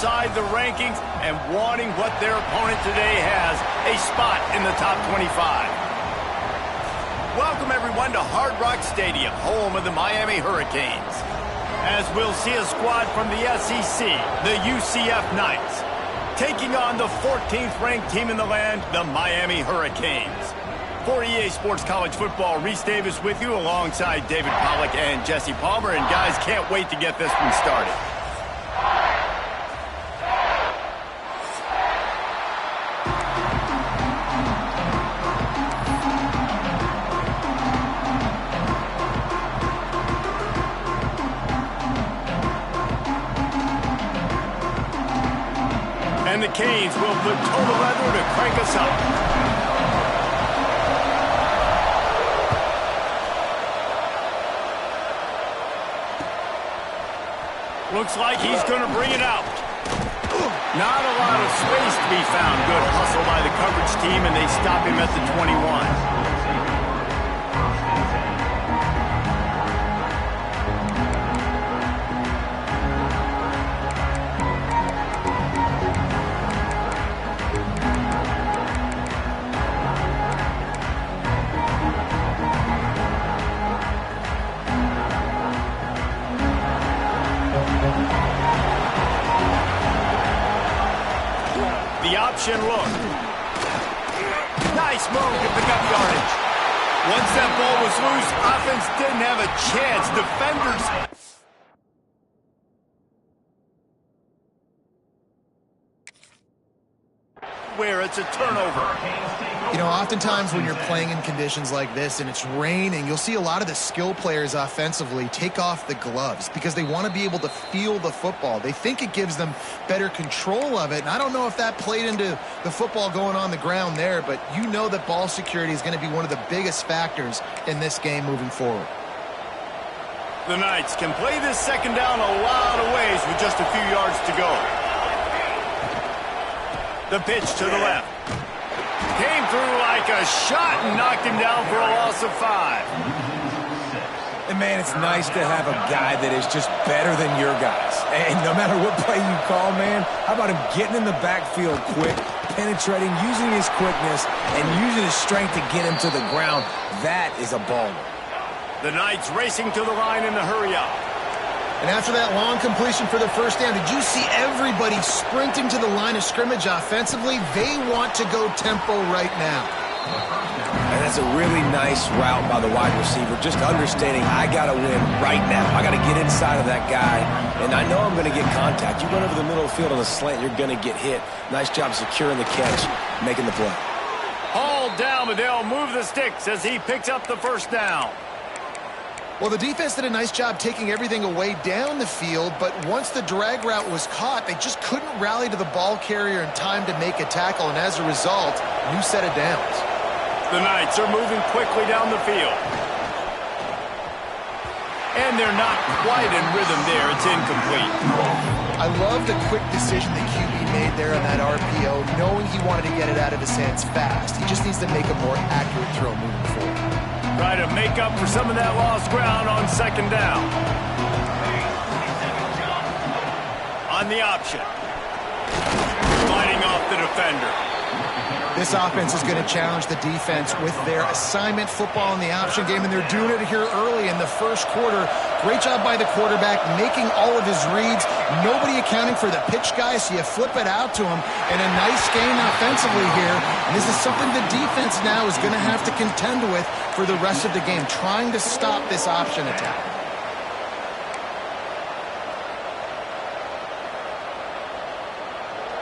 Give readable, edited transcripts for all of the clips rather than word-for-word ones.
outside the rankings and wanting what their opponent today has, a spot in the top 25. Welcome, everyone, to Hard Rock Stadium, home of the Miami Hurricanes. As we'll see a squad from the SEC, the UCF Knights, taking on the 14th-ranked team in the land, the Miami Hurricanes. For EA Sports College Football, Reese Davis with you alongside David Pollack and Jesse Palmer. And guys, can't wait to get this one started. And the Canes will put total leather to crank us up. Looks like he's going to bring it out. Not a lot of space to be found. Good hustle by the coverage team, and they stop him at the 21. The option look. Nice move to pick up yardage. Once that ball was loose, offense didn't have a chance. Defenders... where it's a turnover. You know, oftentimes when you're playing in conditions like this and it's raining, you'll see a lot of the skill players offensively take off the gloves because they want to be able to feel the football. They think it gives them better control of it, and I don't know if that played into the football going on the ground there, but you know that ball security is going to be one of the biggest factors in this game moving forward. The Knights can play this second down a lot of ways with just a few yards to go. The pitch to the left. Came through like a shot and knocked him down for a loss of 5. And, man, it's nice to have a guy that is just better than your guys. And no matter what play you call, man, how about him getting in the backfield quick, penetrating, using his quickness, and using his strength to get him to the ground? That is a baller. The Knights racing to the line in the hurry-up. And after that long completion for the first down, did you see everybody sprinting to the line of scrimmage offensively? They want to go tempo right now. And that's a really nice route by the wide receiver, just understanding I got to win right now. I got to get inside of that guy, and I know I'm going to get contact. You run over the middle of the field on a slant, you're going to get hit. Nice job securing the catch, making the play. Hauled down, but they'll move the sticks as he picks up the first down. Well, the defense did a nice job taking everything away down the field, but once the drag route was caught, they just couldn't rally to the ball carrier in time to make a tackle, and as a result, new set of downs. The Knights are moving quickly down the field. And they're not quite in rhythm there. It's incomplete. I love the quick decision the QB made there on that RPO, knowing he wanted to get it out of his hands fast. He just needs to make a more accurate throw moving forward. Try to make up for some of that lost ground on second down. On the option. Fighting off the defender. This offense is going to challenge the defense with their assignment football in the option game, and they're doing it here early in the first quarter. Great job by the quarterback, making all of his reads. Nobody accounting for the pitch guy, so you flip it out to him. And a nice game offensively here. And this is something the defense now is going to have to contend with for the rest of the game, trying to stop this option attack.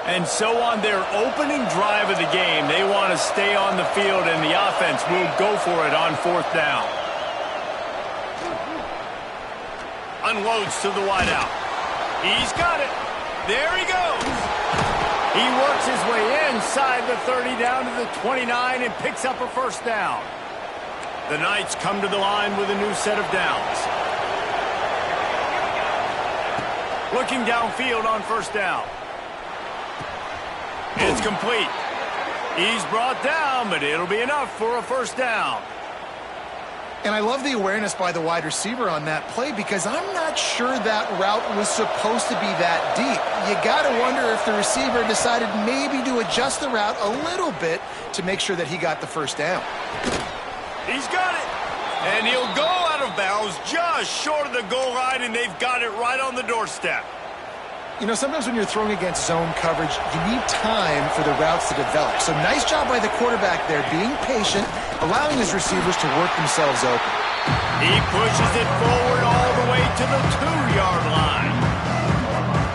And so on their opening drive of the game, they want to stay on the field, and the offense will go for it on fourth down. Unloads to the wideout. He's got it. There he goes. He works his way inside the 30 down to the 29 and picks up a first down. The Knights come to the line with a new set of downs. Looking downfield on first down. It's complete. He's brought down, but it'll be enough for a first down. And I love the awareness by the wide receiver on that play because I'm not sure that route was supposed to be that deep. You got to wonder if the receiver decided maybe to adjust the route a little bit to make sure that he got the first down. He's got it. And he'll go out of bounds just short of the goal line, and they've got it right on the doorstep. You know, sometimes when you're throwing against zone coverage, you need time for the routes to develop. So nice job by the quarterback there, being patient, allowing his receivers to work themselves open. He pushes it forward all the way to the 2-yard line.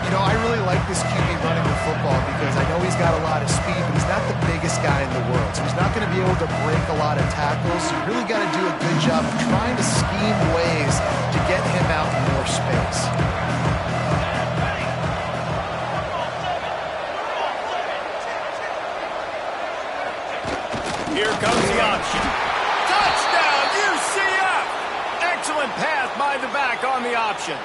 You know, I really like this QB running the football because I know he's got a lot of speed, but he's not the biggest guy in the world. So he's not going to be able to break a lot of tackles. So you really got to do a good job of trying to scheme ways to get him out in more space. Here comes the option. Touchdown, UCF! Excellent pass by the back on the option.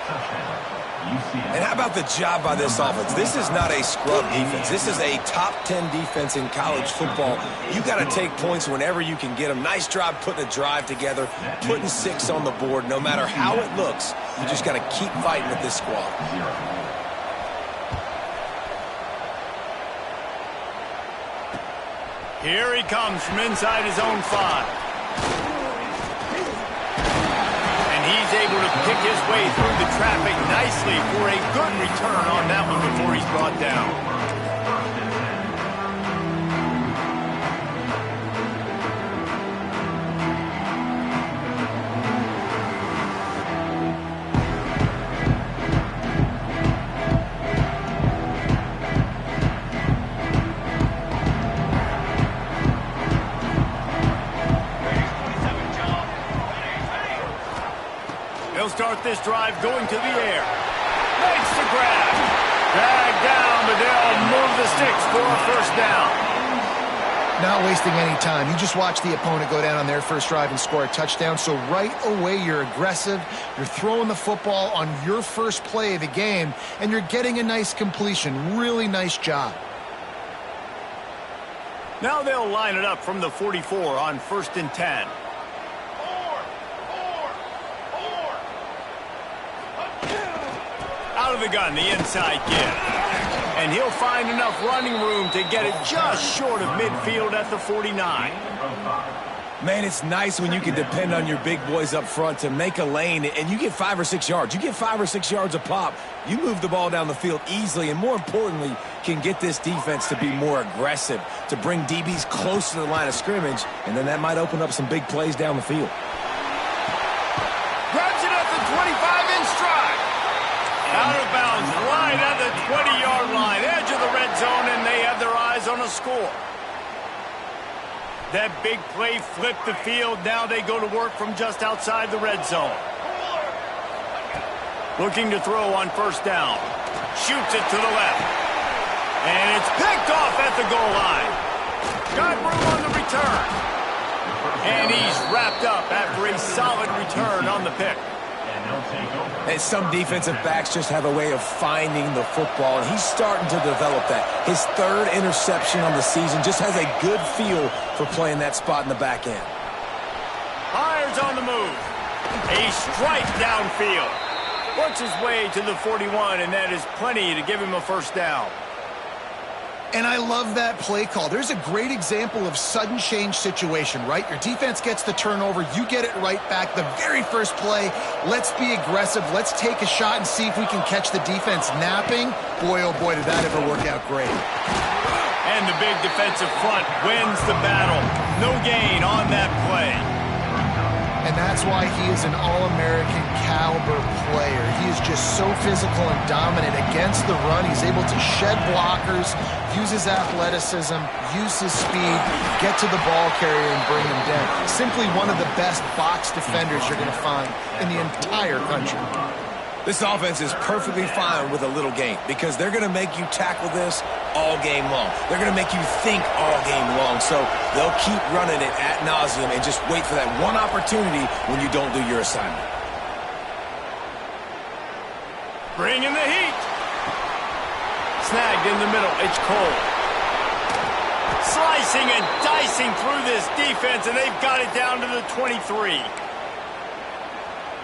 And how about the job by this offense? This is not a scrub defense. This is a top 10 defense in college football. You got to take points whenever you can get them. Nice job putting a drive together, putting 6 on the board. No matter how it looks, you just got to keep fighting with this squad. Here he comes from inside his own 5. And he's able to pick his way through the traffic nicely for a good return on that one before he's brought down. Start this drive going to the air. Makes the grab. Dragged down, but they'll move the sticks for a first down. Not wasting any time. You just watch the opponent go down on their first drive and score a touchdown. So right away, you're aggressive. You're throwing the football on your first play of the game, and you're getting a nice completion. Really nice job. Now they'll line it up from the 44 on 1st and 10. Out of the gun, the inside give. And he'll find enough running room to get it just short of midfield at the 49. Man, it's nice when you can depend on your big boys up front to make a lane, and you get 5 or 6 yards. You get 5 or 6 yards a pop, you move the ball down the field easily, and more importantly, can get this defense to be more aggressive, to bring DBs close to the line of scrimmage, and then that might open up some big plays down the field. Grabs it at the 25 in stride. Out of bounds, right at the 20-yard line, edge of the red zone, and they have their eyes on a score. That big play flipped the field. Now they go to work from just outside the red zone. Looking to throw on 1st down. Shoots it to the left. And it's picked off at the goal line. Got room on the return. And he's wrapped up after a solid return on the pick. And some defensive backs just have a way of finding the football, and he's starting to develop that. His 3rd interception on the season, just has a good feel for playing that spot in the back end. Myers on the move. A strike downfield. Works his way to the 41, and that is plenty to give him a first down. And I love that play call. There's a great example of sudden change situation, right? Your defense gets the turnover. You get it right back. The very first play, let's be aggressive. Let's take a shot and see if we can catch the defense napping. Boy, oh boy, did that ever work out great. And the big defensive front wins the battle. No gain on that play. And that's why he is an All-American caliber player. He is just so physical and dominant against the run. He's able to shed blockers, use his athleticism, use his speed, get to the ball carrier and bring him down. Simply one of the best box defenders you're going to find in the entire country. This offense is perfectly fine with a little game because they're going to make you tackle this all game long. They're going to make you think all game long. So they'll keep running it ad nauseum and just wait for that one opportunity when you don't do your assignment. Bringing the heat. Snagged in the middle. It's Cole. Slicing and dicing through this defense, and they've got it down to the 23.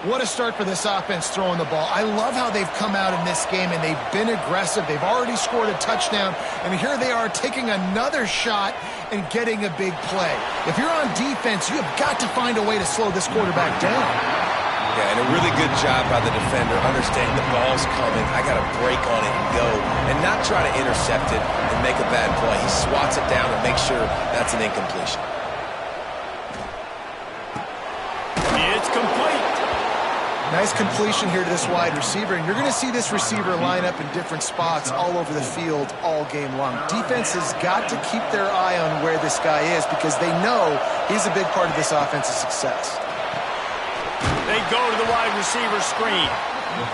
What a start for this offense throwing the ball. I love how they've come out in this game, and they've been aggressive. They've already scored a touchdown, and here they are taking another shot and getting a big play. If you're on defense, you have got to find a way to slow this quarterback down. Yeah, and a really good job by the defender, understanding the ball's coming. I got to break on it and go, and not try to intercept it and make a bad play. He swats it down and makes sure that's an incompletion. It's complete. Nice completion here to this wide receiver, and you're going to see this receiver line up in different spots all over the field all game long. Defense has got to keep their eye on where this guy is because they know he's a big part of this offense's success. They go to the wide receiver screen.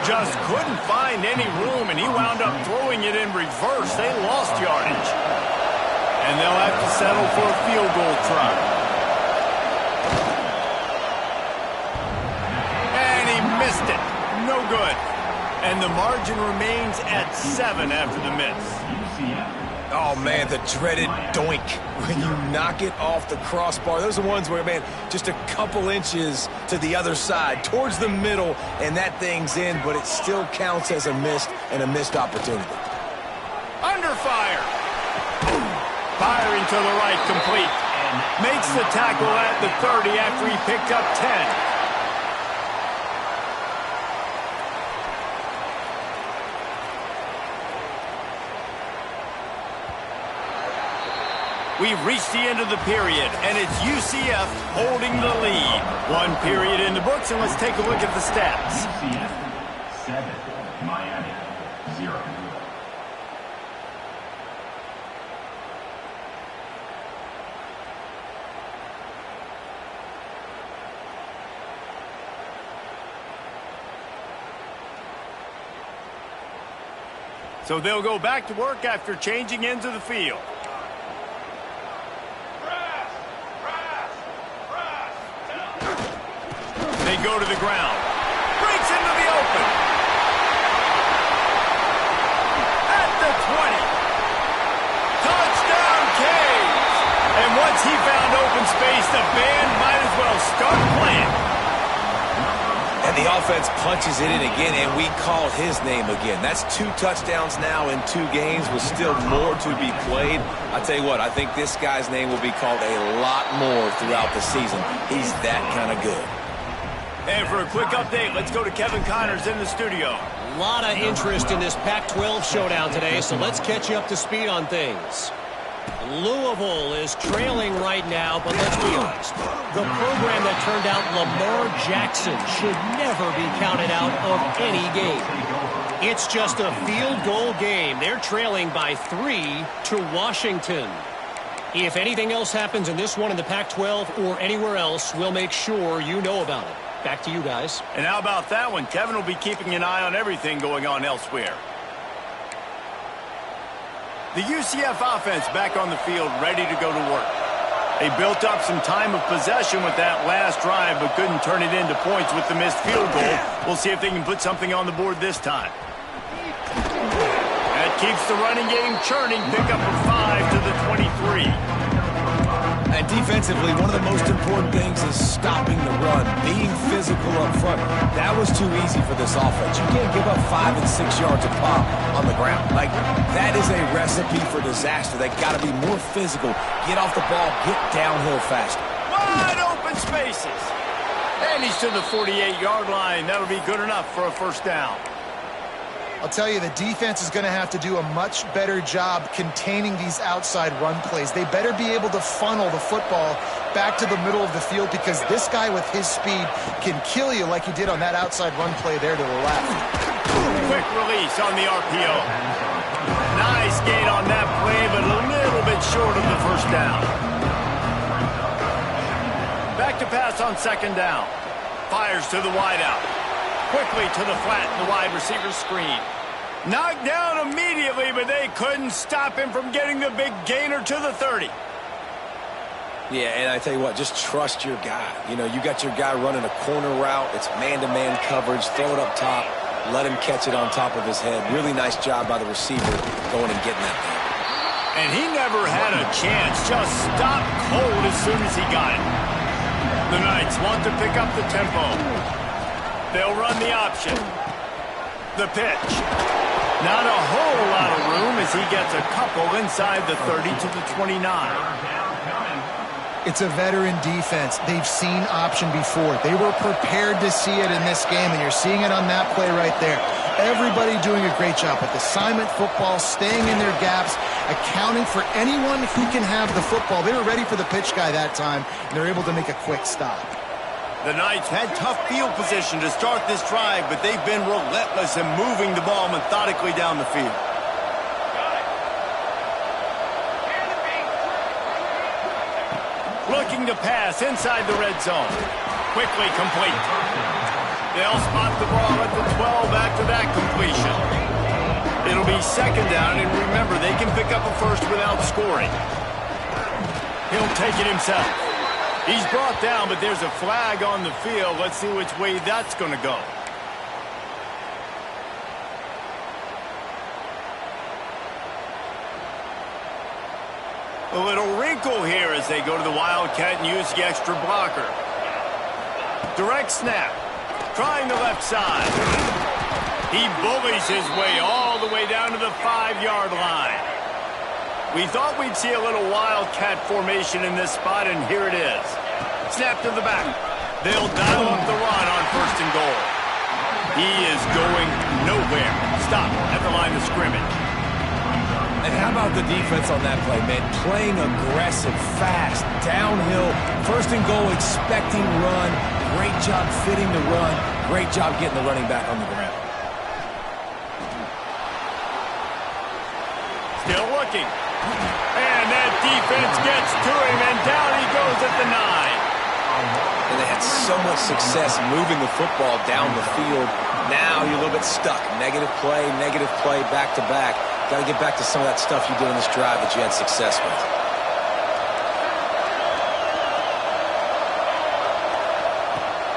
Just couldn't find any room, and he wound up throwing it in reverse. They lost yardage. And they'll have to settle for a field goal try. And he missed it. No good. And the margin remains at 7 after the miss. Oh, man, the dreaded doink when you knock it off the crossbar. Those are ones where, man, just a couple inches to the other side, towards the middle, and that thing's in, but it still counts as a missed opportunity. Under fire. Firing to the right, complete. Makes the tackle at the 30 after he picked up 10. We've reached the end of the period, and it's UCF holding the lead. 1 period in the books, and let's take a look at the stats. UCF 7, Miami 0. So they'll go back to work after changing into the field. They go to the ground. Breaks into the open. At the 20. Touchdown, Canes. And once he found open space, the band might as well start playing. And the offense punches it in again, and we call his name again. That's 2 touchdowns now in 2 games with still more to be played. I tell you what, I think this guy's name will be called a lot more throughout the season. He's that kind of good. And for a quick update, let's go to Kevin Connors in the studio. A lot of interest in this Pac-12 showdown today, so let's catch you up to speed on things. Louisville is trailing right now, but let's be honest. The program that turned out Lamar Jackson should never be counted out of any game. It's just a field goal game. They're trailing by 3 to Washington. If anything else happens in this one in the Pac-12 or anywhere else, we'll make sure you know about it. Back to you guys. And how about that one? Kevin will be keeping an eye on everything going on elsewhere. The UCF offense back on the field, ready to go to work. They built up some time of possession with that last drive, but couldn't turn it into points with the missed field goal. We'll see if they can put something on the board this time. That keeps the running game churning. Pick up a 5 to the 23. And defensively, one of the most important things is stopping the run, being physical up front. That was too easy for this offense. You can't give up 5 and 6 yards a pop on the ground. Like, that is a recipe for disaster. They got to be more physical, get off the ball, get downhill faster. Wide open spaces. And he's to the 48-yard line. That'll be good enough for a first down. I'll tell you, the defense is going to have to do a much better job containing these outside run plays. They better be able to funnel the football back to the middle of the field because this guy with his speed can kill you like he did on that outside run play there to the left. Quick release on the RPO. Nice gain on that play, but a little bit short of the first down. Back to pass on second down. Fires to the wideout. Quickly to the flat in the wide receiver screen. Knocked down immediately, but they couldn't stop him from getting the big gainer to the 30. Yeah, and I tell you what, just trust your guy. You know, you got your guy running a corner route. It's man-to-man coverage. Throw it up top. Let him catch it on top of his head. Really nice job by the receiver going and getting that thing. And he never had a chance. Just stopped cold as soon as he got it. The Knights want to pick up the tempo. They'll run the option. The pitch. Not a whole lot of room as he gets a couple inside the 30 to the 29. It's a veteran defense. They've seen option before. They were prepared to see it in this game, and you're seeing it on that play right there. Everybody doing a great job with assignment football, staying in their gaps, accounting for anyone who can have the football. They were ready for the pitch guy that time, and they're able to make a quick stop. The Knights had tough field position to start this drive, but they've been relentless in moving the ball methodically down the field. Looking to pass inside the red zone. Quickly complete. They'll spot the ball at the 12 after that completion. It'll be second down, and remember, they can pick up a first without scoring. He'll take it himself. He's brought down, but there's a flag on the field. Let's see which way that's going to go. A little wrinkle here as they go to the Wildcat and use the extra blocker. Direct snap. Trying the left side. He bullies his way all the way down to the 5-yard line. We thought we'd see a little Wildcat formation in this spot, and here it is. Snap to the back. They'll dial up the run on first and goal. He is going nowhere. Stop at the line of scrimmage. And how about the defense on that play, man? Playing aggressive, fast, downhill, first and goal, expecting run. Great job fitting the run. Great job getting the running back on the ground. Still looking. And that defense gets to him, and down he goes at the 9. And they had so much success moving the football down the field. Now you're a little bit stuck. Negative play, back-to-back. Got to get back to some of that stuff you did in this drive that you had success with.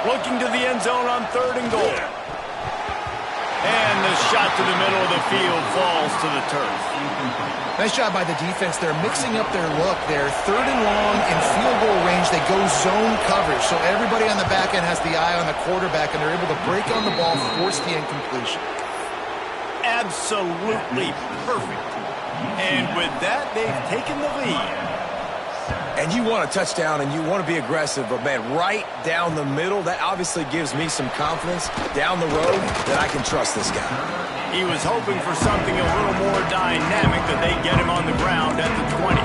Looking to the end zone on third and goal. And the shot to the middle of the field falls to the turf. Nice job by the defense. They're mixing up their look. They're third and long in field goal range. They go zone coverage. So everybody on the back end has the eye on the quarterback, and they're able to break on the ball, force the incompletion. Absolutely perfect. And with that, they've taken the lead. And you want a touchdown and you want to be aggressive, but, man, right down the middle, that obviously gives me some confidence down the road that I can trust this guy. He was hoping for something a little more dynamic, that they get him on the ground at the 20.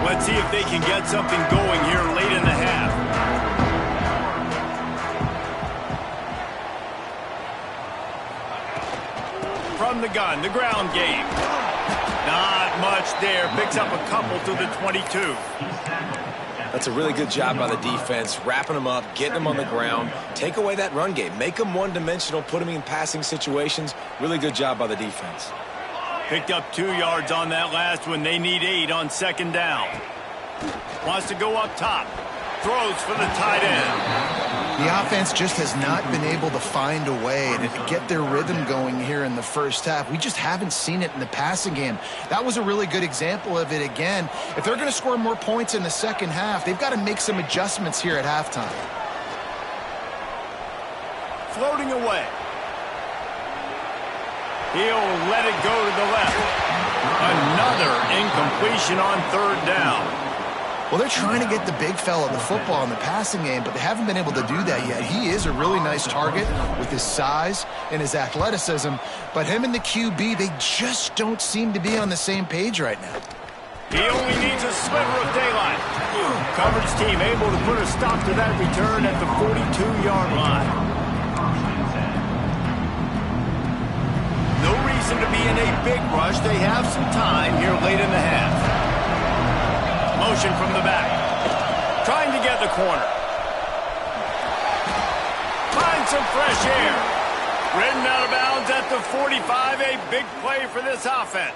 Let's see if they can get something going here late in the half. From the gun, the ground game. Not much there. Picks up a couple to the 22. That's a really good job by the defense, wrapping them up, getting them on the ground. Take away that run game. Make them one-dimensional, put them in passing situations. Really good job by the defense. Picked up 2 yards on that last one. They need 8 on second down. Wants to go up top. Throws for the tight end. The offense just has not been able to find a way to get their rhythm going here in the first half. We just haven't seen it in the passing game. That was a really good example of it again. If they're going to score more points in the second half, they've got to make some adjustments here at halftime. Floating away. He'll let it go to the left. Another incompletion on third down. Well, they're trying to get the big fella the football in the passing game, but they haven't been able to do that yet. He is a really nice target with his size and his athleticism, but him and the QB, they just don't seem to be on the same page right now. He only needs a sliver of daylight. Coverage team able to put a stop to that return at the 42-yard line. No reason to be in a big rush. They have some time here late in the half. Motion from the back. Trying to get the corner. Find some fresh air. Ridden out of bounds at the 45. A big play for this offense.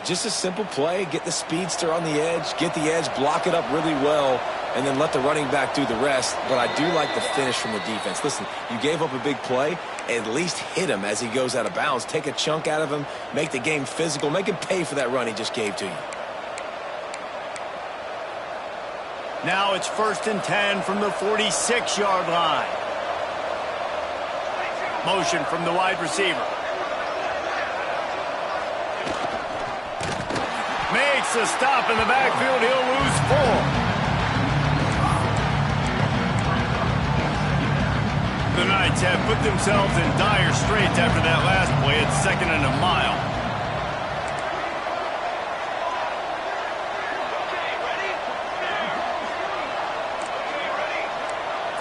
Just a simple play. Get the speedster on the edge. Get the edge. Block it up really well. and then let the running back do the rest, but I do like the finish from the defense. Listen, you gave up a big play, at least hit him as he goes out of bounds. Take a chunk out of him, make the game physical, make him pay for that run he just gave to you. Now it's 1st and 10 from the 46-yard line. Motion from the wide receiver. Makes a stop in the backfield. He'll lose 4. The Knights have put themselves in dire straits after that last play. It's 2nd and a mile.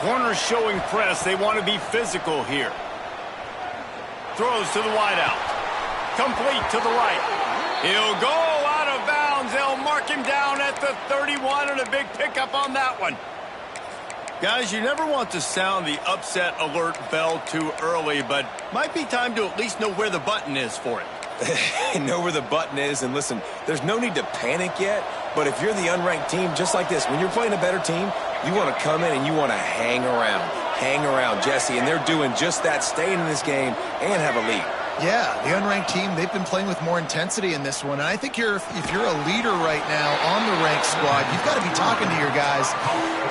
Corners showing press. They want to be physical here. Throws to the wideout. Complete to the right. He'll go out of bounds. They'll mark him down at the 31, and a big pickup on that one. Guys, you never want to sound the upset alert bell too early, but might be time to at least know where the button is for it. Know where the button is, and listen, there's no need to panic yet, but if you're the unranked team, just like this, when you're playing a better team, you want to come in and you want to hang around, Jesse, and they're doing just that, staying in this game and have a lead. Yeah, the unranked team, they've been playing with more intensity in this one. And I think if you're a leader right now on the ranked squad, you've got to be talking to your guys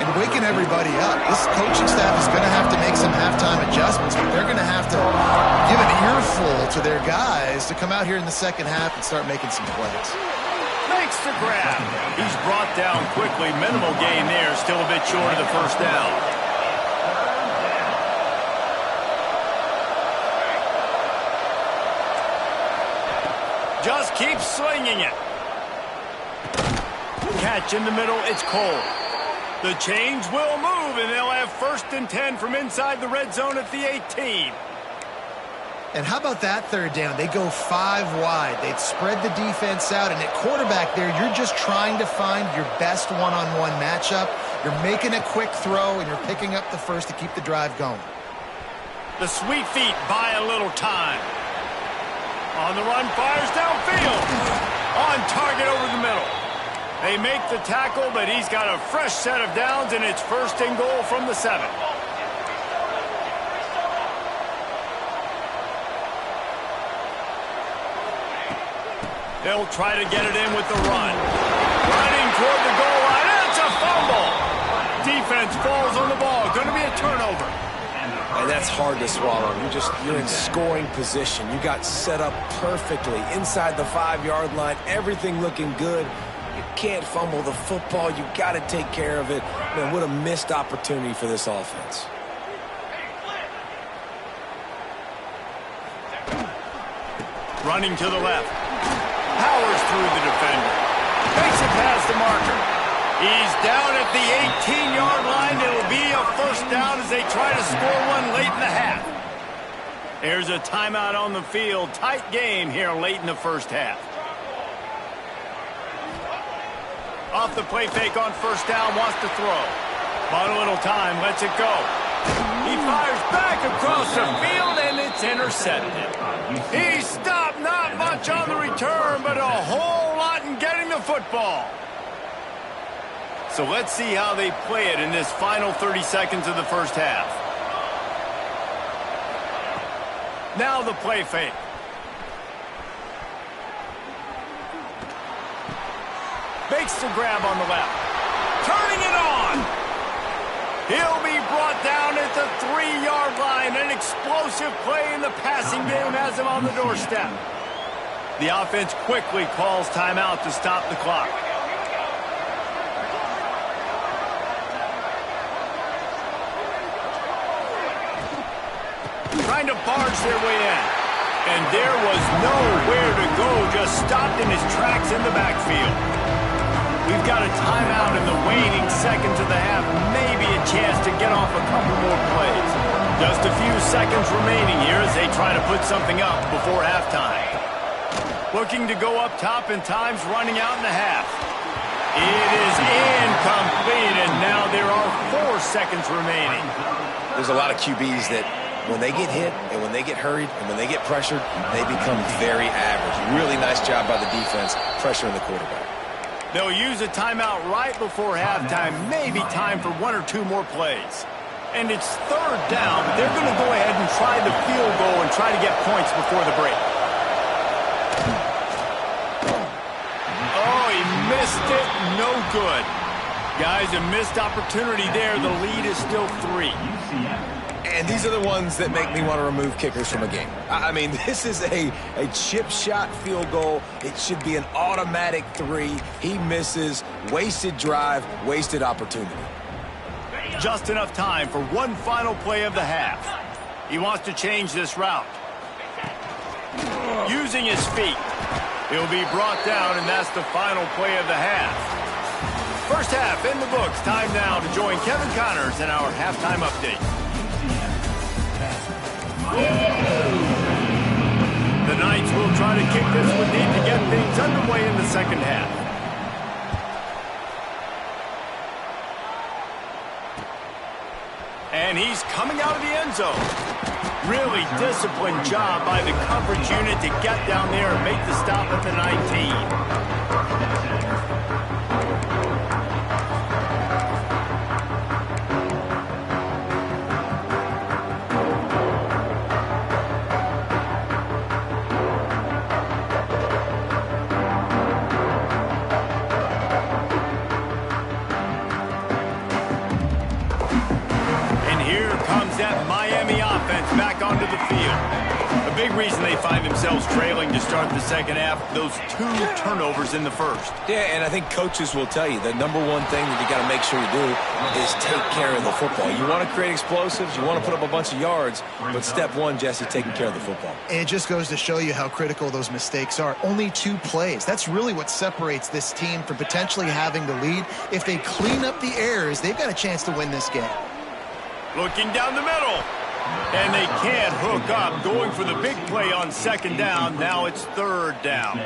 and waking everybody up. This coaching staff is going to have to make some halftime adjustments, but they're going to have to give an earful to their guys to come out here in the second half and start making some plays. Makes the grab. He's brought down quickly. Minimal gain there. Still a bit short of the first down. Just keep slinging it. Catch in the middle. It's Cole. The chains will move, and they'll have 1st and 10 from inside the red zone at the 18. And how about that 3rd down? They go 5 wide. They'd spread the defense out, and at quarterback there, you're just trying to find your best one-on-one matchup. You're making a quick throw, and you're picking up the first to keep the drive going. The sweet feet buy a little time. On the run, fires downfield. On target over the middle. They make the tackle, but he's got a fresh set of downs, and it's 1st and goal from the 7. They'll try to get it in with the run. Running toward the goal line. It's a fumble. Defense falls on the ball. Going to be a turnover. And that's hard to swallow. You're in scoring position. You got set up perfectly inside the 5-yard line. Everything looking good. You can't fumble the football. You got to take care of it. Man, what a missed opportunity for this offense. Running to the left. Powers through the defender. Makes it past the marker. He's down at the 18-yard line. It'll be a 1st down as they try to score one late in the half. There's a timeout on the field. Tight game here late in the first half. Off the play fake on 1st down, wants to throw. Bought a little time, lets it go. He fires back across the field, and it's intercepted. He stopped, not much on the return, but a whole lot in getting the football. So let's see how they play it in this final 30 seconds of the first half. Now the play fake. Makes the grab on the left. Turning it on. He'll be brought down at the 3-yard line. An explosive play in the passing game has him on the doorstep. The offense quickly calls timeout to stop the clock. Trying to barge their way in. And there was nowhere to go, just stopped in his tracks in the backfield. We've got a timeout in the waning seconds of the half. Maybe a chance to get off a couple more plays. Just a few seconds remaining here as they try to put something up before halftime. Looking to go up top, and time's running out in the half. It is incomplete, and now there are 4 seconds remaining. There's a lot of QBs that when they get hit and when they get hurried and when they get pressured, they become very average. Really nice job by the defense pressuring the quarterback. They'll use a timeout right before halftime, maybe time for 1 or 2 more plays. And it's third down, but they're going to go ahead and try the field goal and try to get points before the break. Oh, he missed it. No good. Guys, a missed opportunity there. The lead is still 3. And these are the ones that make me want to remove kickers from a game. I mean, this is a chip shot field goal. It should be an automatic 3. He misses. Wasted drive, wasted opportunity. Just enough time for one final play of the half. He wants to change this route. Using his feet. He'll be brought down, and that's the final play of the half. First half in the books. Time now to join Kevin Connors in our halftime update. The Knights will try to kick this with need to get things underway in the second half. And he's coming out of the end zone. Really disciplined job by the coverage unit to get down there and make the stop at the 19. Back onto the field. A big reason they find themselves trailing to start the second half, those 2 turnovers in the first. Yeah, and I think coaches will tell you the number one thing that you got to make sure you do is take care of the football. You want to create explosives, you want to put up a bunch of yards, but step 1, Jesse, taking care of the football. And it just goes to show you how critical those mistakes are. Only 2 plays. That's really what separates this team from potentially having the lead. If they clean up the errors, they've got a chance to win this game. Looking down the middle. And they can't hook up, going for the big play on second down. Now it's third down.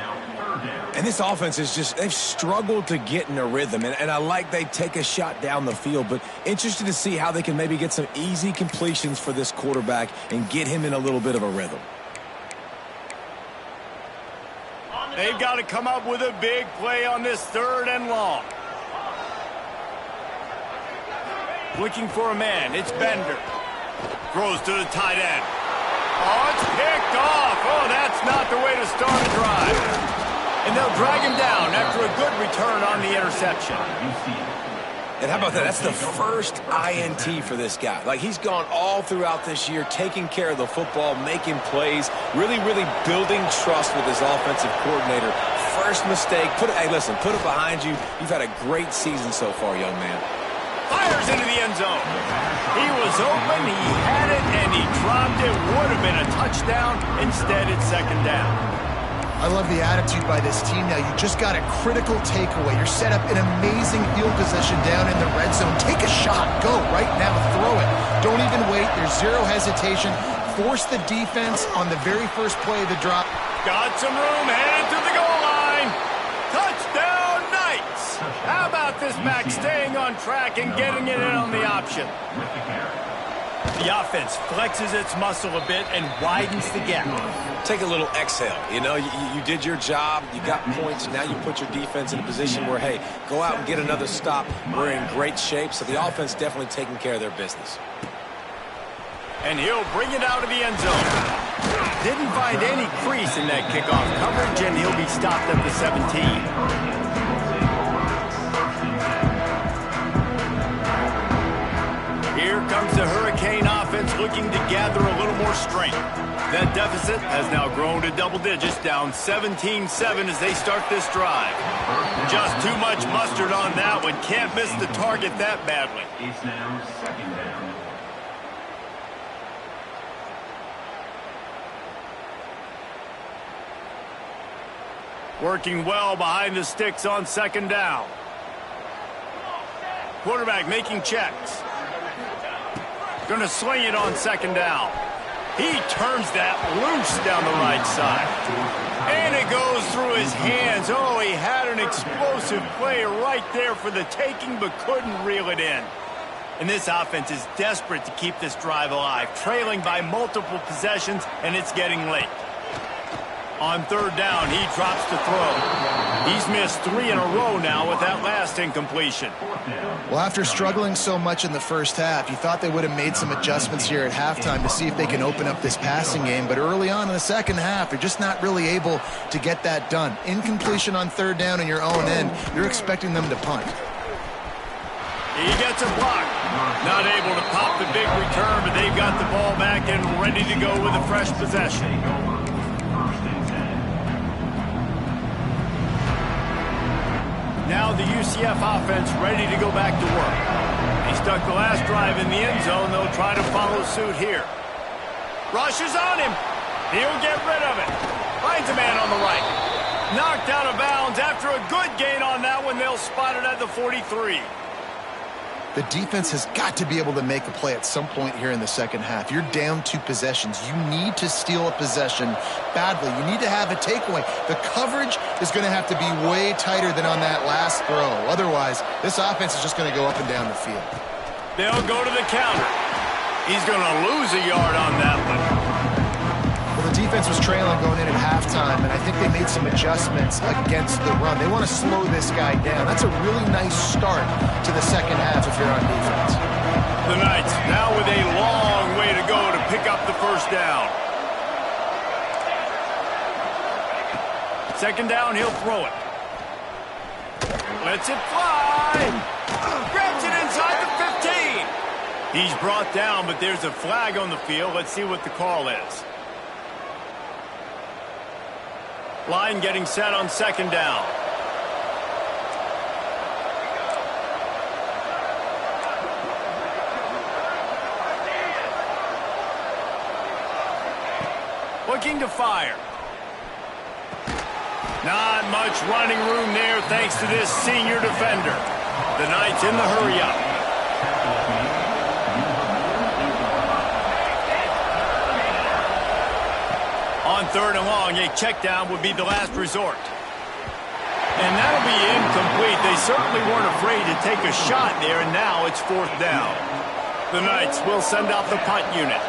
And this offense is just, they've struggled to get in a rhythm. And I like they take a shot down the field, but interested to see how they can maybe get some easy completions for this quarterback and get him in a little bit of a rhythm. They've got to come up with a big play on this third and long. Looking for a man, it's Bender. Throws to the tight end. Oh, it's picked off. Oh, that's not the way to start a drive. And they'll drag him down after a good return on the interception. And how about that? That's the first INT for this guy. Like, he's gone all throughout this year, taking care of the football, making plays, really, really building trust with his offensive coordinator. First mistake, hey, listen, put it behind you. You've had a great season so far, young man. Fires into the end zone. He was open, he had it, and he dropped it. Would have been a touchdown. Instead, it's second down. I love the attitude by this team now. You just got a critical takeaway. You're set up in amazing field position down in the red zone. Take a shot. Go right now. Throw it. Don't even wait. There's zero hesitation. Force the defense on the very first play of the drop. Got some room. Headed to the goal line. Touchdown, Knights. How about this back staying on track and getting it in on the option? The offense flexes its muscle a bit and widens the gap. Take a little exhale. You know, you did your job. You got points. Now you put your defense in a position where, hey, go out and get another stop. We're in great shape. So the offense definitely taking care of their business. And he'll bring it out of the end zone. Didn't find any crease in that kickoff coverage, and he'll be stopped at the 17. Here comes the Hurricane offense looking to gather a little more strength. That deficit has now grown to double digits, down 17-7 as they start this drive. Just too much mustard on that one. Can't miss the target that badly. It's now second down. Working well behind the sticks on second down. Quarterback making checks. Going to sling it on second down. He turns that loose down the right side. And it goes through his hands. Oh, he had an explosive play right there for the taking, but couldn't reel it in. And this offense is desperate to keep this drive alive, trailing by multiple possessions, and it's getting late. On third down, he drops to throw. He's missed 3 in a row now with that last incompletion. Well, after struggling so much in the first half, you thought they would have made some adjustments here at halftime to see if they can open up this passing game. But early on in the second half, they're just not really able to get that done. Incompletion on third down in your own end, you're expecting them to punt. He gets a block. Not able to pop the big return, but they've got the ball back and ready to go with a fresh possession. Now the UCF offense ready to go back to work. He stuck the last drive in the end zone. They'll try to follow suit here. Rushes on him. He'll get rid of it. Finds a man on the right. Knocked out of bounds after a good gain on that one. They'll spot it at the 43. The defense has got to be able to make a play at some point here in the second half. You're down 2 possessions. You need to steal a possession badly. You need to have a takeaway. The coverage is going to have to be way tighter than on that last throw. Otherwise, this offense is just going to go up and down the field. They'll go to the counter. He's going to lose a yard on that one. Well, the defense was trailing going in at halftime, and I think they made some adjustments against the run. They want to slow this guy down. That's a really nice start to the second half if you're on defense. The Knights now with a long way to go to pick up the first down. Second down, he'll throw it. Lets it fly. Grabs it inside the 15. He's brought down, but there's a flag on the field. Let's see what the call is. Line getting set on second down. Looking to fire. Not much running room there thanks to this senior defender. The Knights in the hurry-up. On third and long, a check down would be the last resort. And that'll be incomplete. They certainly weren't afraid to take a shot there, and now it's fourth down. The Knights will send out the punt unit.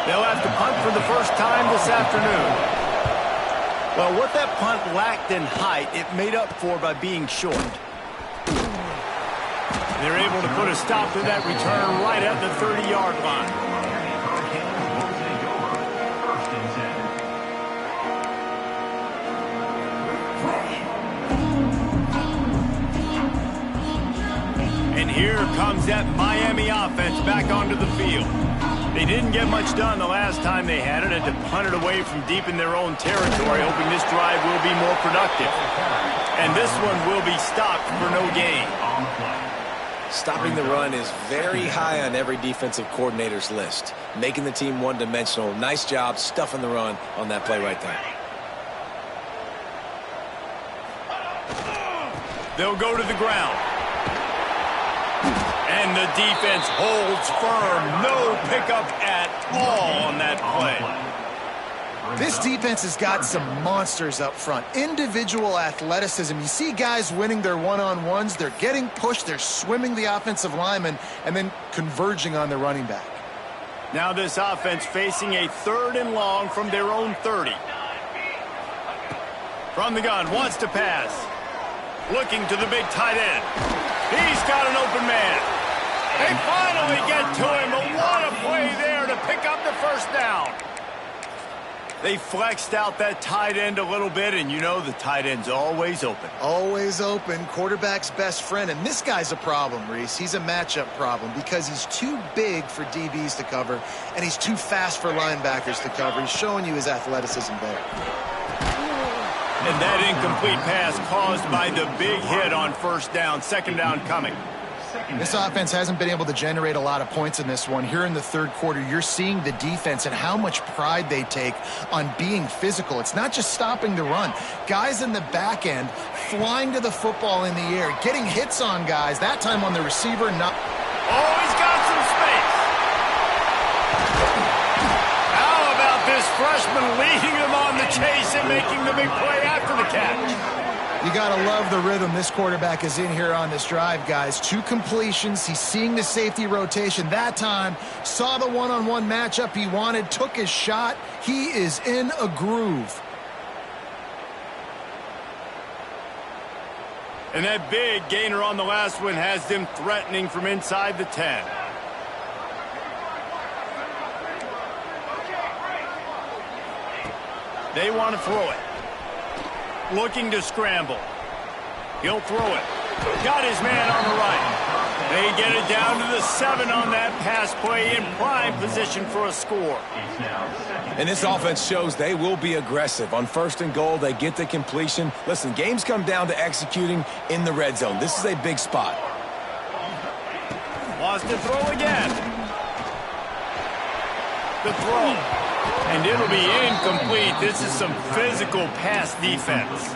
They'll have to punt for the first time this afternoon. Well, what that punt lacked in height, it made up for by being short. They're able to put a stop to that return right at the 30-yard line. And here comes that Miami offense back onto the field. They didn't get much done the last time they had it, and to punt it away from deep in their own territory, hoping this drive will be more productive. And this one will be stopped for no gain. Stopping the run is very high on every defensive coordinator's list. Making the team one-dimensional. Nice job stuffing the run on that play right there. They'll go to the ground. And the defense holds firm. No pickup at all on that play. This defense has got some monsters up front. Individual athleticism. You see guys winning their one-on-ones. They're getting pushed. They're swimming the offensive lineman and then converging on the running back. Now this offense facing a third and long from their own 30. From the gun, wants to pass. Looking to the big tight end. He's got an open man. They finally get to him, but what a play there to pick up the first down. They flexed out that tight end a little bit, and you know the tight end's always open. Always open. Quarterback's best friend. And this guy's a problem, Reese. He's a matchup problem because he's too big for DBs to cover, and he's too fast for linebackers to cover. He's showing you his athleticism there. And that incomplete pass caused by the big hit on first down. Second down coming. This offense hasn't been able to generate a lot of points in this one. Here in the third quarter, you're seeing the defense and how much pride they take on being physical. It's not just stopping the run. Guys in the back end flying to the football in the air, getting hits on guys, that time on the receiver. Not. Oh, he's got some space. How about this freshman leading them on the chase and making the big play after the catch? You got to love the rhythm this quarterback is in here on this drive, guys. 2 completions. He's seeing the safety rotation. That time, saw the one-on-one matchup he wanted, took his shot. He is in a groove. And that big gainer on the last one has them threatening from inside the 10. They want to throw it. Looking to scramble. He'll throw it. Got his man on the right. They get it down to the 7 on that pass play in prime position for a score. And this offense shows they will be aggressive. On 1st and goal, they get the completion. Listen, games come down to executing in the red zone. This is a big spot. Wants to throw again. The throw. And it'll be incomplete. This is some physical pass defense.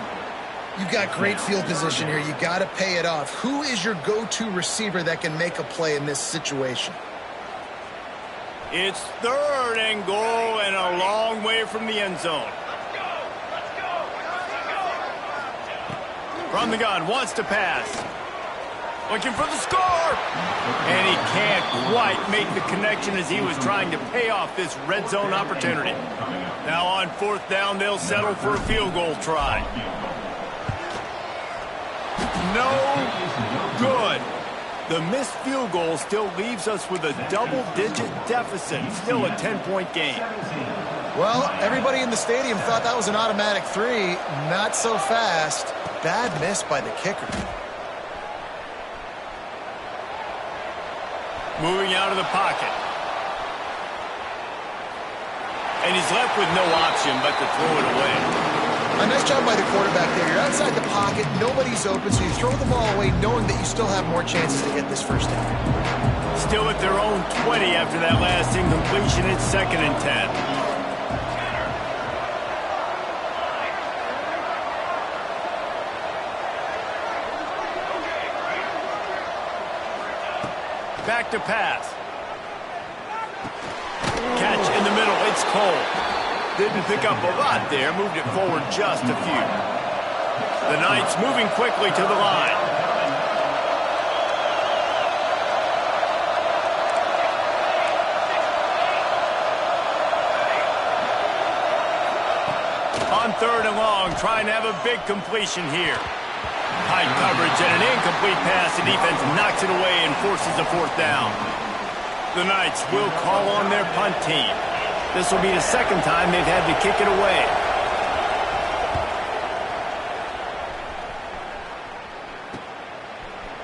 You've got great field position here. You got to pay it off. Who is your go-to receiver that can make a play in this situation? It's 3rd and goal and a long way from the end zone. From the gun, wants to pass. Looking for the score. And he can't quite make the connection as he was trying to pay off this red zone opportunity. Now on 4th down, they'll settle for a field goal try. No good. The missed field goal still leaves us with a double-digit deficit. Still a 10-point game. Well, everybody in the stadium thought that was an automatic 3. Not so fast. Bad miss by the kicker. Moving out of the pocket. And he's left with no option but to throw it away. A nice job by the quarterback there. You're outside the pocket, nobody's open, so you throw the ball away knowing that you still have more chances to get this first down. Still at their own 20 after that last incompletion. It's 2nd and 10. Back to pass. Catch in the middle. It's Cole. Didn't pick up a lot there. Moved it forward just a few. The Knights moving quickly to the line. On 3rd and long, trying to have a big completion here. High coverage and an incomplete pass. The defense knocks it away and forces a 4th down. The Knights will call on their punt team. This will be the 2nd time they've had to kick it away.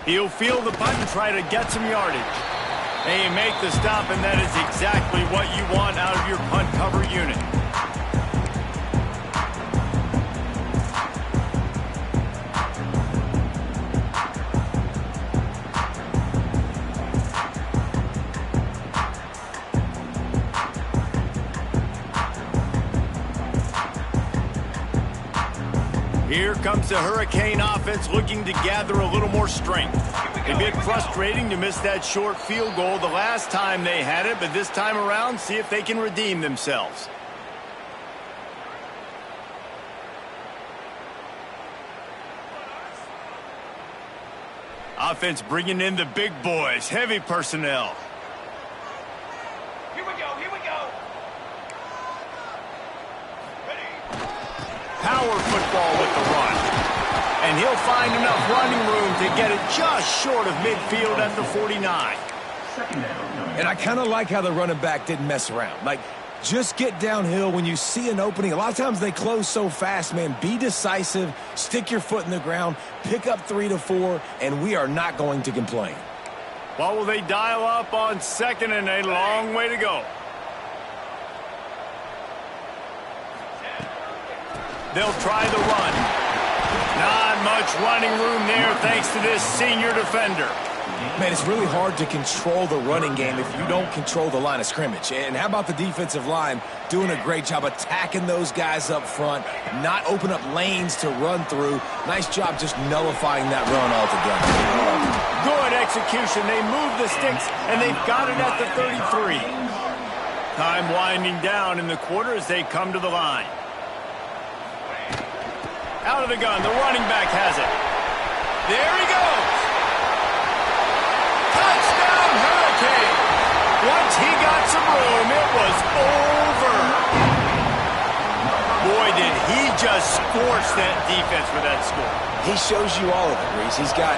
He'll field the punt and try to get some yardage. They make the stop, and that is exactly what you want out of your punt cover unit. Here comes the Hurricane offense looking to gather a little more strength. A bit frustrating to miss that short field goal the last time they had it, but this time around, see if they can redeem themselves. Offense bringing in the big boys, heavy personnel. Here we go, here we go. Power football with the run. And he'll find enough running room to get it just short of midfield at the 49. And I kind of like how the running back didn't mess around. Like, just get downhill when you see an opening. A lot of times they close so fast, man. Be decisive, stick your foot in the ground, pick up 3 to 4, and we are not going to complain. What will they dial up on 2nd and a long way to go? They'll try the run. Not much running room there thanks to this senior defender. Man, it's really hard to control the running game if you don't control the line of scrimmage. And how about the defensive line doing a great job attacking those guys up front, not open up lanes to run through. Nice job just nullifying that run altogether. Good execution. They move the sticks, and they've got it at the 33. Time winding down in the quarter as they come to the line. Out of the gun, the running back has it. There he goes. Touchdown, Hurricane. Once he got some room, it was over. Boy, did he just just scorched that defense for that score. He shows you all of it, Reese. He's got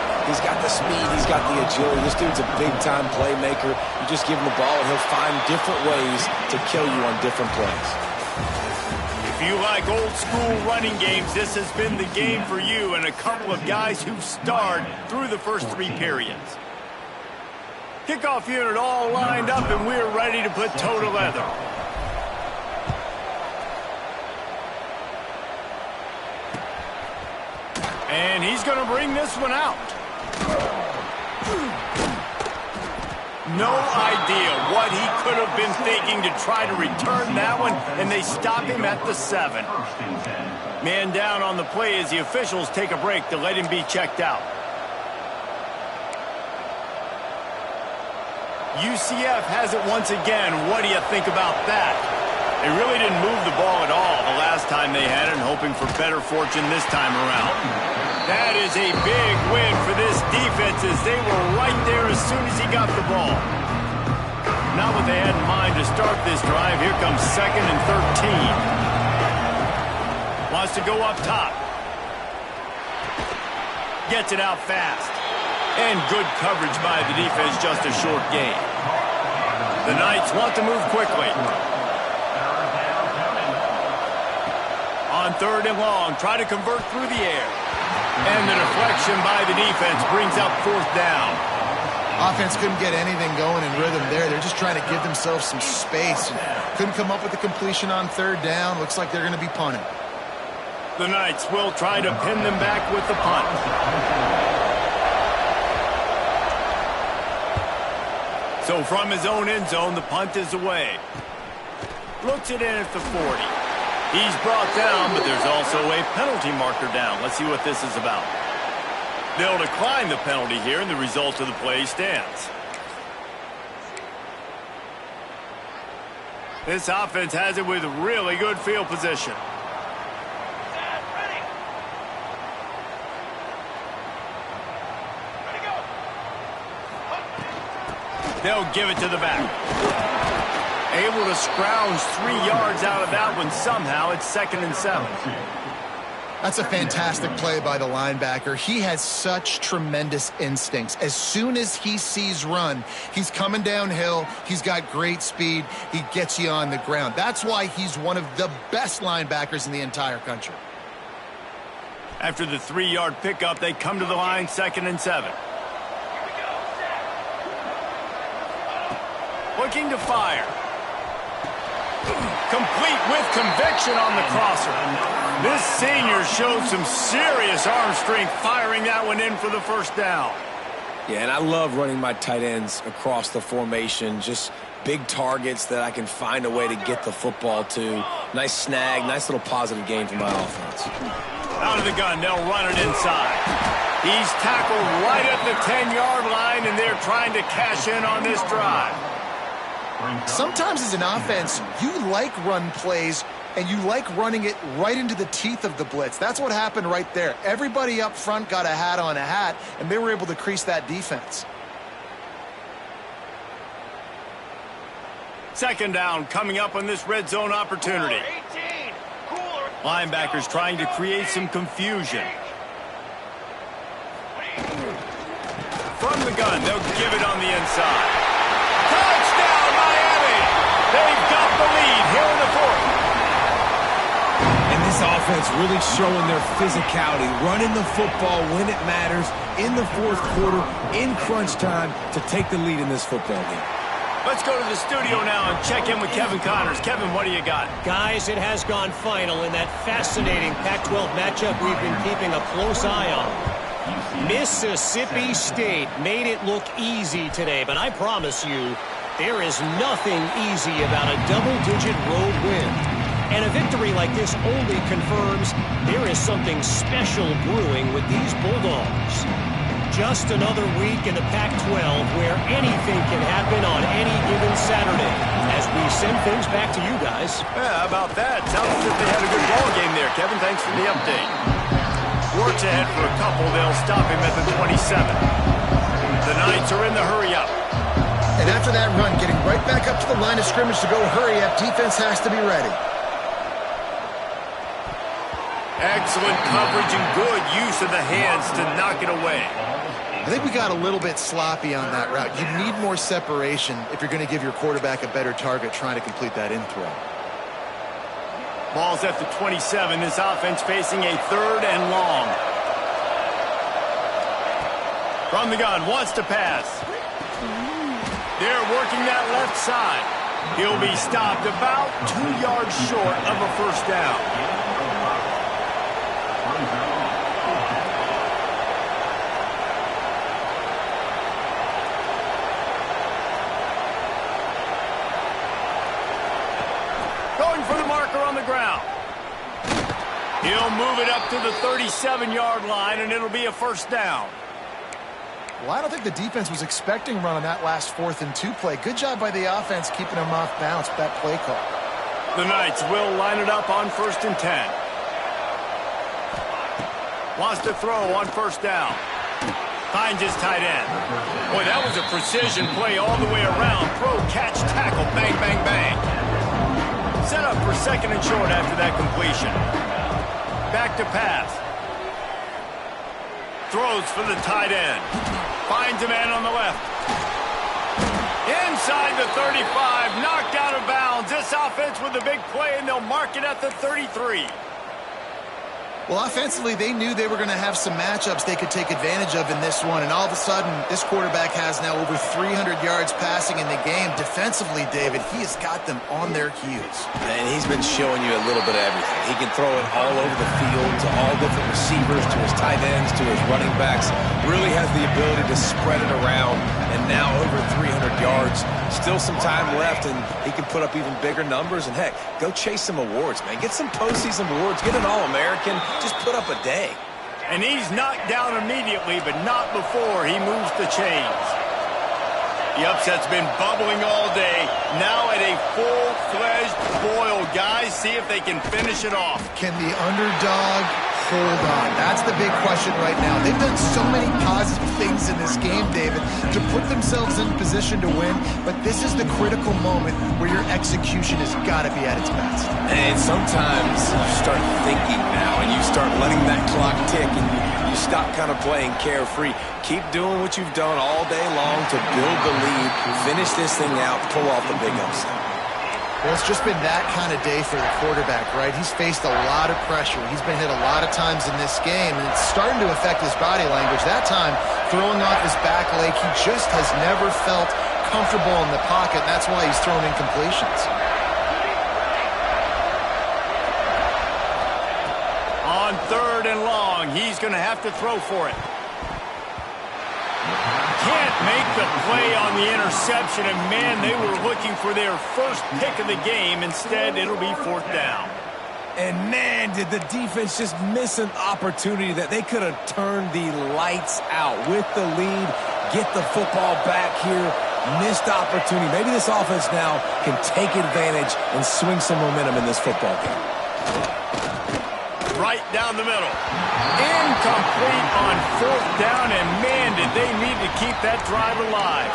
the speed, he's got the agility. This dude's a big-time playmaker. You just give him the ball, and he'll find different ways to kill you on different plays. If you like old-school running games, this has been the game for you and a couple of guys who've starred through the first 3 periods. Kickoff unit all lined up, and we're ready to put toe to leather. And he's going to bring this one out. No idea what he could have been thinking to try to return that one, and they stop him at the 7. Man down on the play as the officials take a break to let him be checked out. UCF has it once again. What do you think about that? They really didn't move the ball at all the last time they had it, and hoping for better fortune this time around. That is a big win for this defense as they were right there as soon as he got the ball. Not what they had in mind to start this drive. Here comes 2nd and 13. Wants to go up top. Gets it out fast. And good coverage by the defense, just a short gain. The Knights want to move quickly. On 3rd and long, try to convert through the air. And the deflection by the defense brings up 4th down. Offense couldn't get anything going in rhythm there. They're just trying to give themselves some space. Couldn't come up with the completion on 3rd down. Looks like they're going to be punting. The Knights will try to pin them back with the punt. So from his own end zone, the punt is away. Looks it in at the 40. He's brought down, but there's also a penalty marker down. Let's see what this is about. They'll decline the penalty here, and the result of the play stands. This offense has it with really good field position. They'll give it to the back. Able to scrounge 3 yards out of that one somehow. It's 2nd and 7. That's a fantastic play by the linebacker. He has such tremendous instincts. As soon as he sees run, he's coming downhill. He's got great speed. He gets you on the ground. That's why he's one of the best linebackers in the entire country. After the 3-yard pickup, they come to the line, 2nd and 7. Looking to fire. Complete with conviction on the crosser. This senior showed some serious arm strength firing that one in for the 1st down. Yeah, and I love running my tight ends across the formation. Just big targets that I can find a way to get the football to. Nice snag, nice little positive gain for my offense. Out of the gun, they'll run it inside. He's tackled right at the 10-yard line, and they're trying to cash in on this drive. Sometimes as an offense, you like run plays, and you like running it right into the teeth of the blitz. That's what happened right there. Everybody up front got a hat on a hat, and they were able to crease that defense. 2nd down coming up on this red zone opportunity. Linebackers trying to create some confusion. From the gun, they'll give it on the inside. Touchdown, Miami! They've got the lead here in the 4th. And this offense really showing their physicality, running the football when it matters, in the 4th quarter, in crunch time, to take the lead in this football game. Let's go to the studio now and check in with Kevin Connors. Kevin, what do you got? Guys, it has gone final in that fascinating Pac-12 matchup we've been keeping a close eye on. Mississippi State made it look easy today, but I promise you, there is nothing easy about a double-digit road win. And a victory like this only confirms there is something special brewing with these Bulldogs. Just another week in the Pac-12 where anything can happen on any given Saturday. As we send things back to you guys. Yeah, how about that? Sounds as if they had a good ball game there, Kevin. Thanks for the update. Works ahead for a couple. They'll stop him at the 27. The Knights are in the hurry-up. And after that run, getting right back up to the line of scrimmage to go hurry-up, defense has to be ready. Excellent coverage and good use of the hands to knock it away. I think we got a little bit sloppy on that route. You need more separation if you're going to give your quarterback a better target trying to complete that in throw. Ball's at the 27. This offense facing a 3rd and long. From the gun, wants to pass. They're working that left side. He'll be stopped about 2 yards short of a first down. Going for the marker on the ground. He'll move it up to the 37-yard line, and it'll be a first down. Well, I don't think the defense was expecting run on that last 4th and 2 play. Good job by the offense keeping them off bounds with that play call. The Knights will line it up on 1st and 10. Wants to throw on first down. Finds his tight end. Boy, that was a precision play all the way around. Throw, catch, tackle, bang, bang, bang. Set up for 2nd and short after that completion. Back to pass. Throws for the tight end. Finds a man on the left. Inside the 35. Knocked out of bounds. This offense with a big play, and they'll mark it at the 33. Well, offensively, they knew they were going to have some matchups they could take advantage of in this one, and all of a sudden, this quarterback has now over 300 yards passing in the game. Defensively, David, he has got them on their heels. And he's been showing you a little bit of everything. He can throw it all over the field to all different receivers, to his tight ends, to his running backs. Really has the ability to spread it around, and now over 300 yards. Still some time left, and he can put up even bigger numbers. And, heck, go chase some awards, man. Get some postseason awards. Get an All-American. Just put up a day. And he's knocked down immediately, but not before he moves the chains. The upset's been bubbling all day. Now at a full-fledged boil. Guys, see if they can finish it off. Can the underdog hold on? That's the big question right now. They've done so many positive things in this game, David, to put themselves in position to win, but this is the critical moment where your execution has got to be at its best. And sometimes you start thinking now, and you start letting that clock tick, and you stop kind of playing carefree. Keep doing what you've done all day long to build the lead, finish this thing out, pull off the big upset. Well, it's just been that kind of day for the quarterback, right? He's faced a lot of pressure. He's been hit a lot of times in this game, and it's starting to affect his body language. That time, throwing off his back leg, he just has never felt comfortable in the pocket. That's why he's throwing incompletions. On 3rd and long, he's going to have to throw for it. Can't make the play on the interception, and man, they were looking for their first pick of the game. Instead, it'll be 4th down. And man, did the defense just miss an opportunity that they could have turned the lights out with the lead, get the football back here. Missed opportunity. Maybe this offense now can take advantage and swing some momentum in this football game. Right down the middle. Incomplete on 4th down, and man, did they need to keep that drive alive.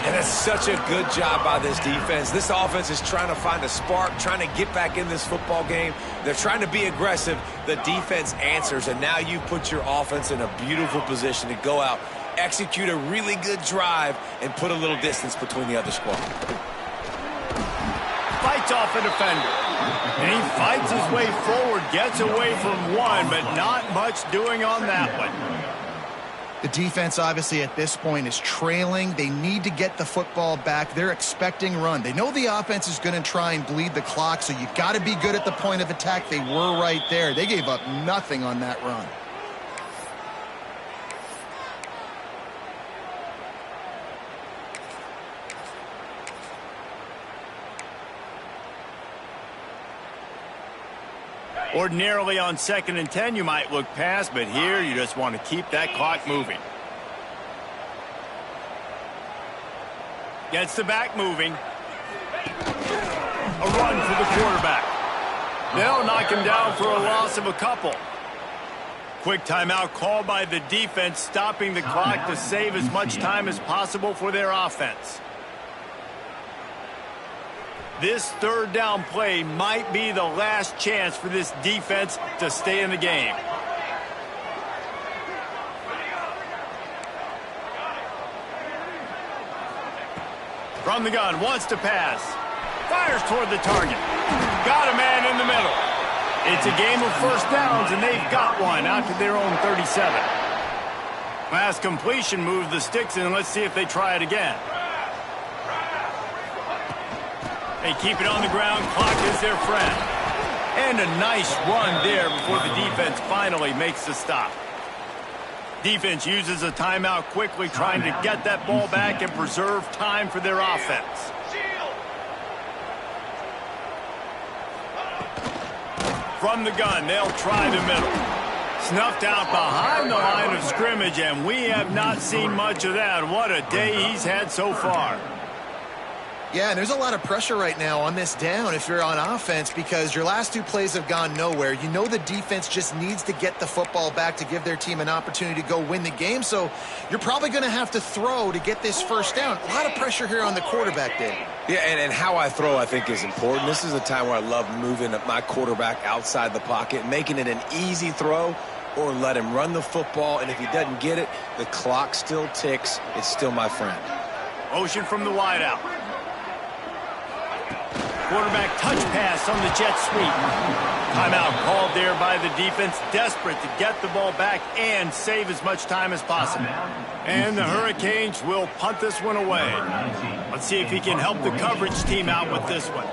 And it's such a good job by this defense. This offense is trying to find a spark, trying to get back in this football game. They're trying to be aggressive. The defense answers, and now you put your offense in a beautiful position to go out, execute a really good drive, and put a little distance between the other squad. Fights off a defender. And he fights his way forward, gets away from one, but not much doing on that one. The defense, obviously, at this point is trailing. They need to get the football back. They're expecting run. They know the offense is going to try and bleed the clock, so you got to be good at the point of attack. They were right there. They gave up nothing on that run. Ordinarily on 2nd and 10, you might look past, but here you just want to keep that clock moving. Gets the back moving. A run for the quarterback. They'll knock him down for a loss of a couple. Quick timeout called by the defense, stopping the clock to save as much time as possible for their offense. This third down play might be the last chance for this defense to stay in the game. From the gun, wants to pass. Fires toward the target. Got a man in the middle. It's a game of first downs, and they've got one out to their own 37. Pass completion moved the sticks, and let's see if they try it again. They keep it on the ground. Clock is their friend. And a nice run there before the defense finally makes the stop. Defense uses a timeout quickly, trying to get that ball back and preserve time for their offense. From the gun, they'll try the middle. Snuffed out behind the line of scrimmage, and we have not seen much of that. What a day he's had so far. Yeah, and there's a lot of pressure right now on this down if you're on offense because your last two plays have gone nowhere. You know the defense just needs to get the football back to give their team an opportunity to go win the game, so you're probably going to have to throw to get this first down. A lot of pressure here on the quarterback, Dave. Yeah, and how I throw, I think, is important. This is a time where I love moving my quarterback outside the pocket, making it an easy throw, or let him run the football, and if he doesn't get it, the clock still ticks. It's still my friend. Motion from the wideout. Quarterback touch pass on the jet sweep. Timeout called there by the defense, desperate to get the ball back and save as much time as possible. And the Hurricanes will punt this one away. Let's see if he can help the coverage team out with this one.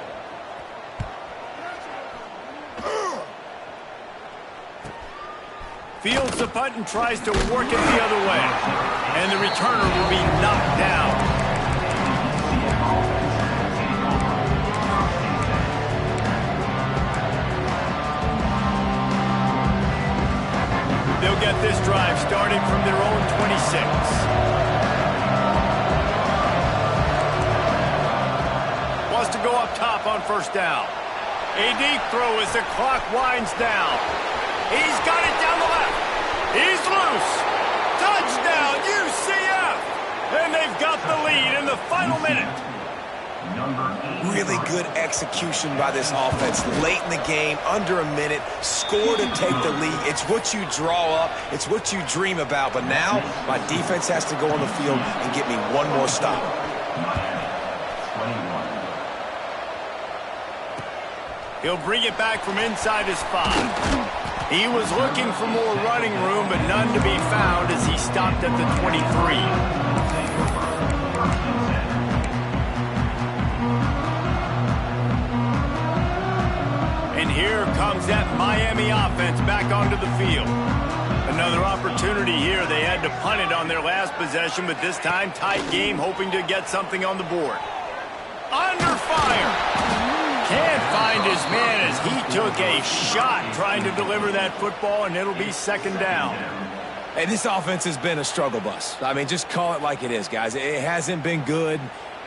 Fields the punt and tries to work it the other way. And the returner will be knocked down. They'll get this drive started from their own 26. Wants to go up top on first down. A deep throw as the clock winds down. He's got it down the left. He's loose. Touchdown, UCF! And they've got the lead in the final minute. Really good execution by this offense late in the game, under a minute, score to take the lead. It's what you draw up, it's what you dream about, but now my defense has to go on the field and get me one more stop. He'll bring it back from inside his 5. He was looking for more running room, but none to be found as he stopped at the 23. And here comes that Miami offense back onto the field. Another opportunity here. They had to punt it on their last possession, but this time tight game, hoping to get something on the board. Under fire. Can't find his man as he took a shot trying to deliver that football, and it'll be second down. Hey, this offense has been a struggle bus. I mean, just call it like it is, guys. It hasn't been good,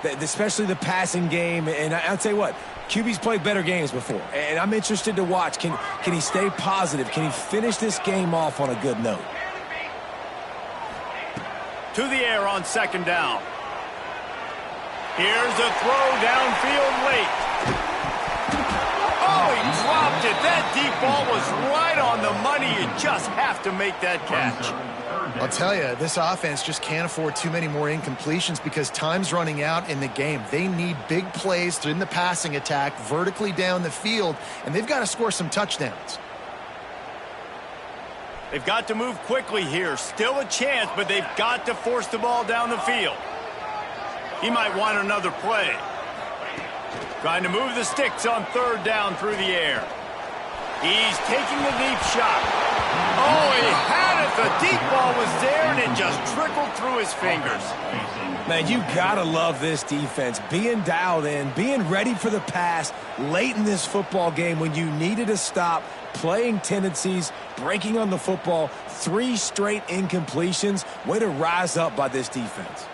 especially the passing game. And I'll tell you what, QB's played better games before, and I'm interested to watch. Can he stay positive? Can he finish this game off on a good note? To the air on second down. Here's a throw downfield late. Oh, he dropped it. That deep ball was right on the money. You just have to make that catch. I'll tell you, this offense just can't afford too many more incompletions because time's running out in the game. They need big plays in the passing attack, vertically down the field, and they've got to score some touchdowns. They've got to move quickly here. Still a chance, but they've got to force the ball down the field. He might want another play. Trying to move the sticks on third down through the air. He's taking the deep shot. Oh, he had it. The deep ball was there, and it just trickled through his fingers. Man, you gotta love this defense. Being dialed in, being ready for the pass late in this football game when you needed a stop, playing tendencies, breaking on the football, 3 straight incompletions. Way to rise up by this defense.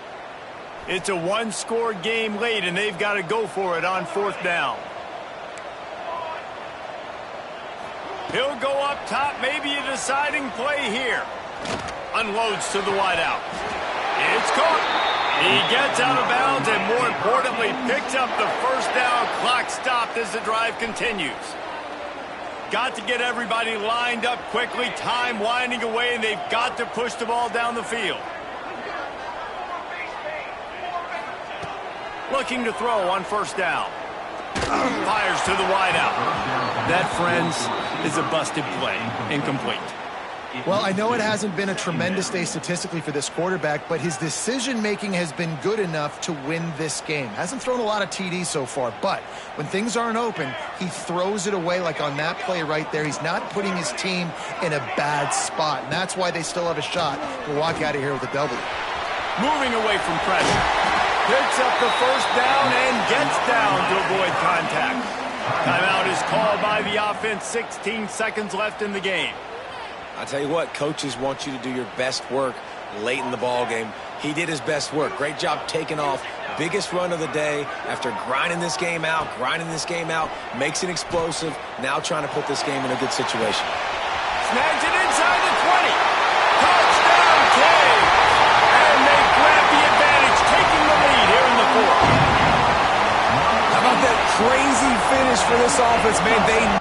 It's a one-score game late, and they've got to go for it on fourth down. He'll go up top, maybe a deciding play here. Unloads to the wideout. It's caught. He gets out of bounds and, more importantly, picks up the first down. Clock stopped as the drive continues. Got to get everybody lined up quickly. Time winding away, and they've got to push the ball down the field. Looking to throw on first down. Fires to the wideout. That, friends, is a busted play. Incomplete. Well, I know it hasn't been a tremendous day statistically for this quarterback, but his decision-making has been good enough to win this game. Hasn't thrown a lot of TDs so far, but when things aren't open, he throws it away like on that play right there. He's not putting his team in a bad spot, and that's why they still have a shot to walk out of here with a W. Moving away from pressure. Picks up the first down and gets down to avoid contact. Timeout is called by the offense. 16 seconds left in the game. I'll tell you what, coaches want you to do your best work late in the ball game. He did his best work. Great job taking off. Biggest run of the day after grinding this game out, makes it explosive. Now trying to put this game in a good situation. Snags it inside the 20. Touchdown, Cade. And they grab the advantage, taking the lead here in the fourth. How about that crazy finish for this offense, man?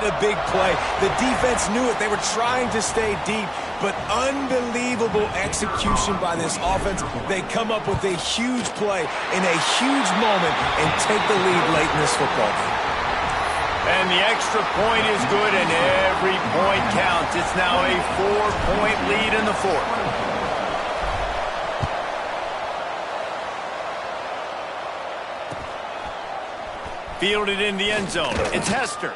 The big play. The defense knew it. They were trying to stay deep, but unbelievable execution by this offense. They come up with a huge play in a huge moment and take the lead late in this football game. And the extra point is good, and every point counts. It's now a 4-point lead in the fourth. Fielded in the end zone. It's Hester.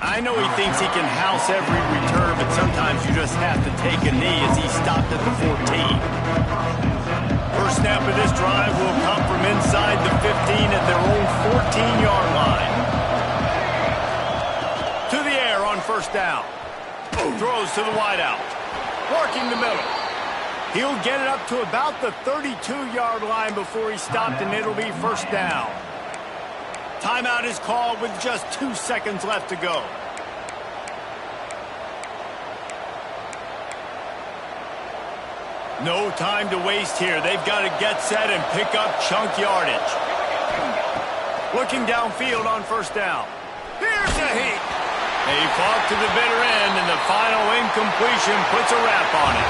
I know he thinks he can house every return, but sometimes you just have to take a knee as he stopped at the 14. First snap of this drive will come from inside the 15 at their own 14-yard line. To the air on first down. Throws to the wideout. Working the middle. He'll get it up to about the 32-yard line before he stopped, and it'll be first down. Timeout is called with just 2 seconds left to go. No time to waste here. They've got to get set and pick up chunk yardage. Looking downfield on first down. Here's the heat. They fought to the bitter end, and the final incompletion puts a wrap on it.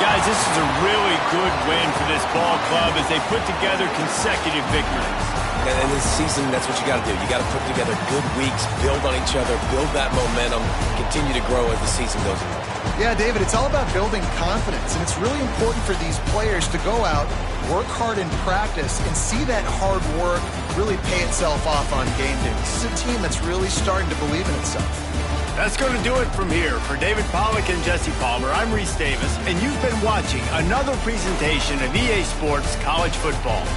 Guys, this is a really good win for this ball club as they put together consecutive victories. And this season, that's what you got to do. You got to put together good weeks, build on each other, build that momentum, continue to grow as the season goes on. Yeah, David, it's all about building confidence, and it's really important for these players to go out, work hard in practice, and see that hard work really pay itself off on game day. This is a team that's really starting to believe in itself. That's going to do it from here. For David Pollack and Jesse Palmer, I'm Reese Davis, and you've been watching another presentation of EA Sports College Football.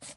You